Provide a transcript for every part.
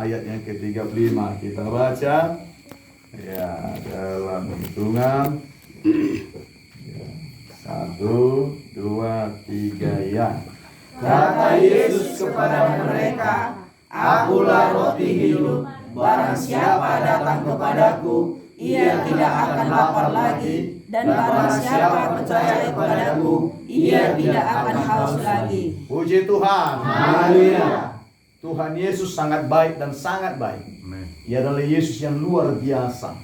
ayat yang ke-35. Kita baca ya dalam hitungan ya, 1, 2, 3 ya. Kata Yesus kepada mereka, "Akulah roti hidup. Barang siapa datang kepadaku, ia tidak akan lapar lagi, dan barang siapa percaya kepadaku, ia tidak akan haus lagi." Puji Tuhan. Haleluya. Tuhan Yesus sangat baik dan sangat baik. Ia adalah Yesus yang luar biasa.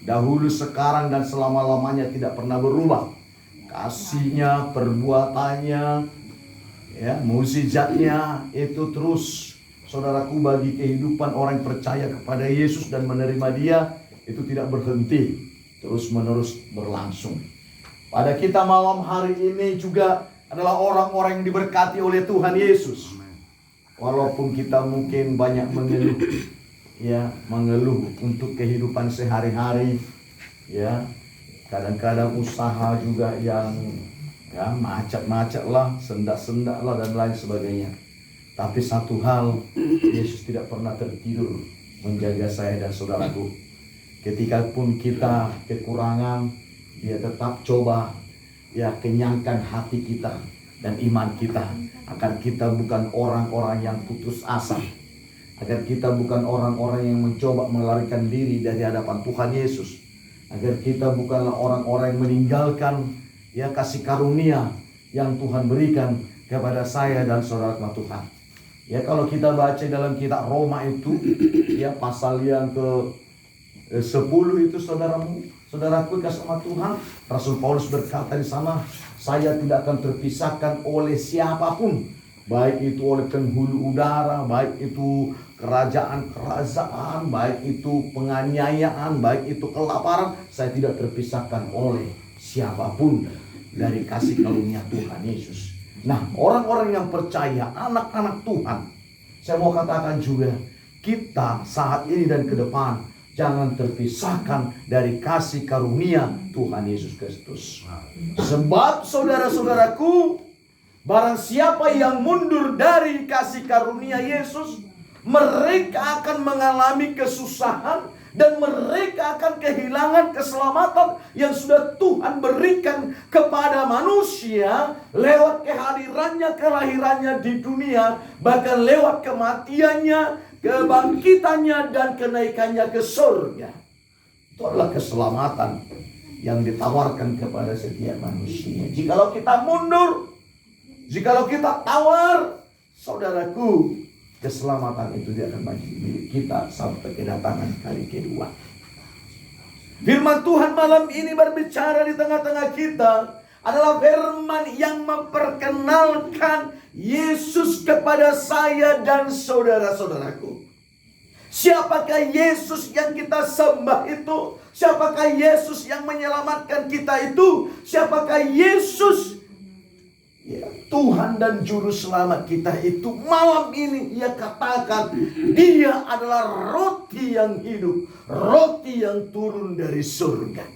Dahulu, sekarang, dan selama-lamanya tidak pernah berubah. Kasihnya, perbuatannya, ya, mukjizatnya itu terus, saudaraku, bagi kehidupan orang yang percaya kepada Yesus dan menerima Dia, itu tidak berhenti, terus menerus berlangsung. Pada kita malam hari ini juga adalah orang-orang yang diberkati oleh Tuhan Yesus. Walaupun kita mungkin banyak mengeluh, ya, mengeluh untuk kehidupan sehari-hari, ya, kadang-kadang usaha juga yang ya macet-macet lah, sendak-sendak lah, dan lain sebagainya. Tapi satu hal, Yesus tidak pernah tertidur menjaga saya dan saudaraku. Ketika pun kita kekurangan, Dia tetap coba ya kenyangkan hati kita dan iman kita, agar kita bukan orang-orang yang putus asa, agar kita bukan orang-orang yang mencoba melarikan diri dari hadapan Tuhan Yesus, agar kita bukanlah orang-orang yang meninggalkan ya kasih karunia yang Tuhan berikan kepada saya dan saudara Tuhan. Ya, kalau kita baca dalam kitab Roma itu, ya pasal yang ke-10 itu, saudaraku kasih sama Tuhan, Rasul Paulus berkata di sana, "Saya tidak akan terpisahkan oleh siapapun, baik itu oleh penghulu udara, baik itu kerajaan-kerajaan, baik itu penganiayaan, baik itu kelaparan, saya tidak terpisahkan oleh siapapun dari kasih karunia Tuhan Yesus." Nah, orang-orang yang percaya, anak-anak Tuhan, saya mau katakan juga, kita saat ini dan ke depan jangan terpisahkan dari kasih karunia Tuhan Yesus Kristus. Sebab saudara-saudaraku, barang siapa yang mundur dari kasih karunia Yesus, mereka akan mengalami kesusahan dan mereka akan kehilangan keselamatan yang sudah Tuhan berikan kepada manusia lewat kehadirannya, kelahirannya di dunia, bahkan lewat kematiannya, kebangkitannya, dan kenaikannya ke surga. Itu adalah keselamatan yang ditawarkan kepada setiap manusia. Jikalau kita mundur, jikalau kita tawar, saudaraku, keselamatan itu dia akan bagi milik kita sampai kedatangan kali kedua. Firman Tuhan malam ini berbicara di tengah-tengah kita adalah firman yang memperkenalkan Yesus kepada saya dan saudara-saudaraku. Siapakah Yesus yang kita sembah itu? Siapakah Yesus yang menyelamatkan kita itu? Siapakah Yesus, ya, Tuhan dan Juru Selamat kita itu? Malam ini Ia katakan Dia adalah roti yang hidup, roti yang turun dari surga.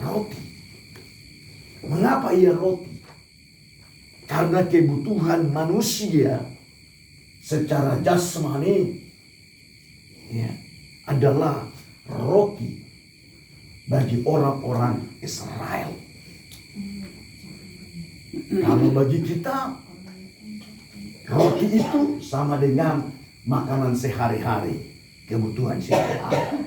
Roti. Mengapa Ia roti? Karena kebutuhan manusia secara jasmani, ya, adalah roti bagi orang-orang Israel. Kalau bagi kita, roti itu sama dengan makanan sehari-hari, kebutuhan sehari-hari.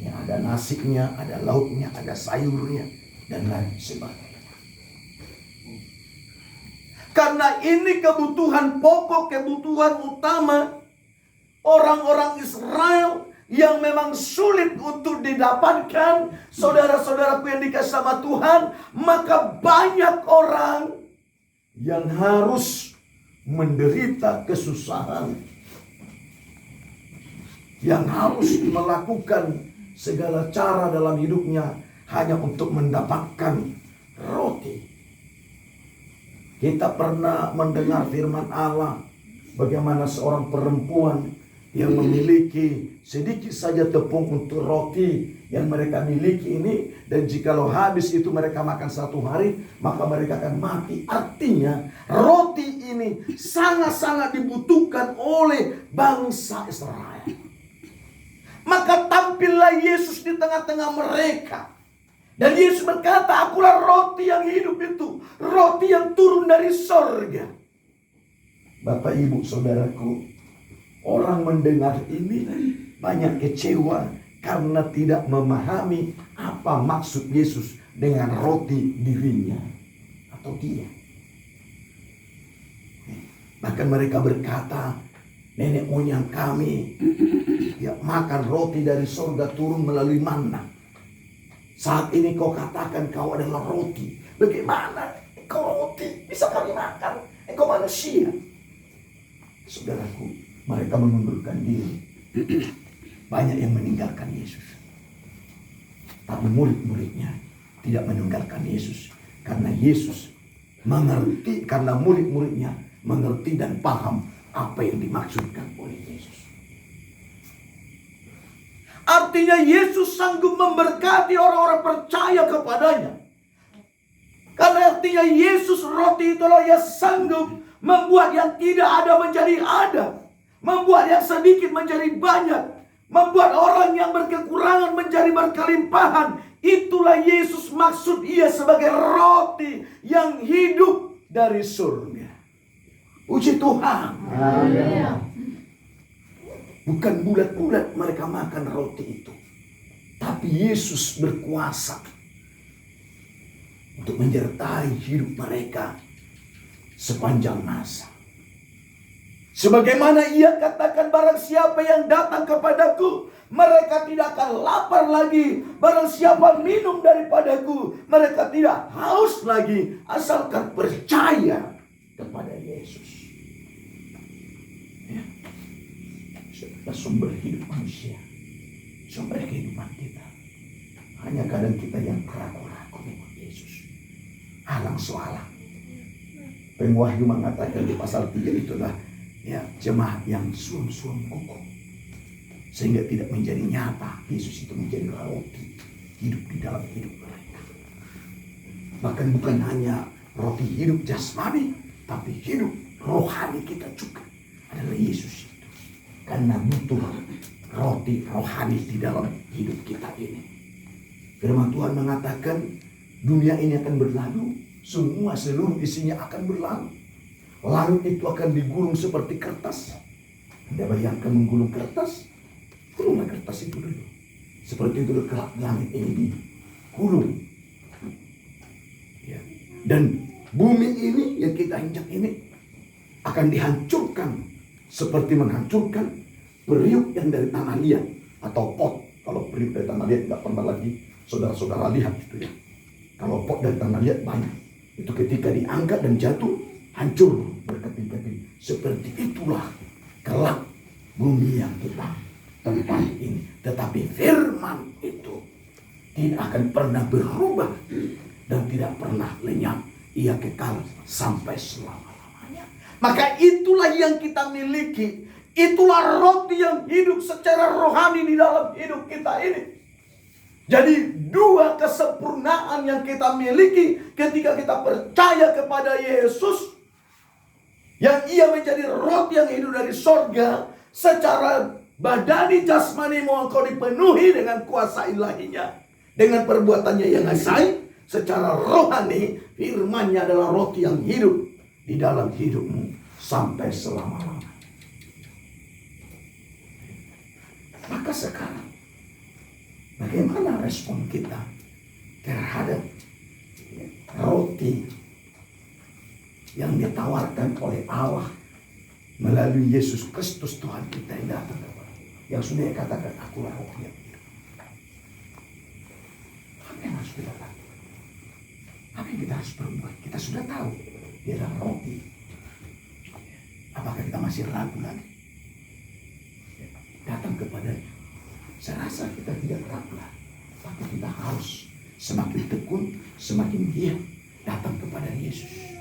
Ya, ada nasinya, ada lauknya, ada sayurnya, dan lain sebagainya. Karena ini kebutuhan pokok, kebutuhan utama orang-orang Israel yang memang sulit untuk didapatkan, saudara-saudaraku yang dikasihi sama Tuhan, maka banyak orang yang harus menderita kesusahan, yang harus melakukan segala cara dalam hidupnya hanya untuk mendapatkan roti. Kita pernah mendengar firman Allah, bagaimana seorang perempuan yang memiliki sedikit saja tepung untuk roti yang mereka miliki ini, dan jikalau habis itu mereka makan 1 hari, maka mereka akan mati. Artinya roti ini sangat-sangat dibutuhkan oleh bangsa Israel. Maka tampillah Yesus di tengah-tengah mereka. Dan Yesus berkata, akulah roti yang hidup itu, roti yang turun dari sorga. Bapak, Ibu, Saudaraku, orang mendengar ini banyak kecewa karena tidak memahami apa maksud Yesus dengan roti dirinya atau dia. Bahkan mereka berkata, nenek moyang kami ya makan roti dari sorga turun melalui manna. Saat ini kau katakan kau adalah roti. Bagaimana kau roti bisa kami makan? Kau manusia. Saudaraku, mereka mengundurkan diri. Banyak yang meninggalkan Yesus. Tapi murid-muridnya tidak meninggalkan Yesus. Karena Yesus mengerti, karena murid-muridnya mengerti dan paham apa yang dimaksudkan oleh Yesus. Artinya Yesus sanggup memberkati orang-orang percaya kepadanya. Karena artinya Yesus roti itulah yang sanggup membuat yang tidak ada menjadi ada. Membuat yang sedikit menjadi banyak. Membuat orang yang berkekurangan menjadi berkelimpahan. Itulah Yesus, maksud ia sebagai roti yang hidup dari surga. Puji Tuhan. Amin. Bukan bulat-bulat mereka makan roti itu. Tapi Yesus berkuasa untuk menyertai hidup mereka sepanjang masa. Sebagaimana ia katakan, barang siapa yang datang kepadaku, mereka tidak akan lapar lagi. Barang siapa minum daripadaku, mereka tidak haus lagi. Asalkan percaya kepada Yesus. Ya. Sumber hidup manusia, sumber kehidupan kita. Hanya kadang kita yang ragu-ragu dengan Yesus. Alang soalan. Pengwahyu mengatakan di pasal 3 itulah ya, jemaat yang suam-suam kuku, sehingga tidak menjadi nyata. Yesus itu menjadi roti hidup di dalam hidup mereka. Bahkan bukan hanya roti hidup jasmani, tapi hidup rohani kita juga adalah Yesus itu. Karena butuh roti rohani di dalam hidup kita ini. Firman Tuhan mengatakan dunia ini akan berlalu, semua seluruh isinya akan berlalu. Langit itu akan digulung seperti kertas. Anda bayangkan menggulung kertas? Gulunglah kertas itu dulu. Seperti itu kelak langit ini digulung. Ya. Dan bumi ini yang kita injak ini akan dihancurkan seperti menghancurkan periuk yang dari tanah liat atau pot. Kalau periuk dari tanah liat tidak pernah lagi saudara-saudara lihat itu ya. Kalau pot dari tanah liat banyak. Itu ketika diangkat dan jatuh, hancur berkeping-keping. Seperti itulah kelak bumi yang kita tempati ini. Tetapi firman itu tidak akan pernah berubah dan tidak pernah lenyap. Ia kekal sampai selama-lamanya. Maka itulah yang kita miliki. Itulah roti yang hidup secara rohani di dalam hidup kita ini. Jadi dua kesempurnaan yang kita miliki ketika kita percaya kepada Yesus, yang ia menjadi roti yang hidup dari sorga. Secara badani jasmani mau engkau dipenuhi dengan kuasa ilahinya, dengan perbuatannya yang ajaib. Secara rohani firman-Nya adalah roti yang hidup di dalam hidupmu sampai selama-lamanya. Maka sekarang bagaimana respon kita terhadap roti yang ditawarkan oleh Allah melalui Yesus Kristus Tuhan kita yang datang kepada, yang sudah katakan, akulah roti yang hidup. Apa yang harus kita lakukan? Apa yang kita harus berbuat? Kita sudah tahu dia adalah roti. Apakah kita masih ragu lagi datang kepadanya? Saya rasa kita tidak ragu lagi, tapi kita harus semakin tekun, semakin giat datang kepada Yesus.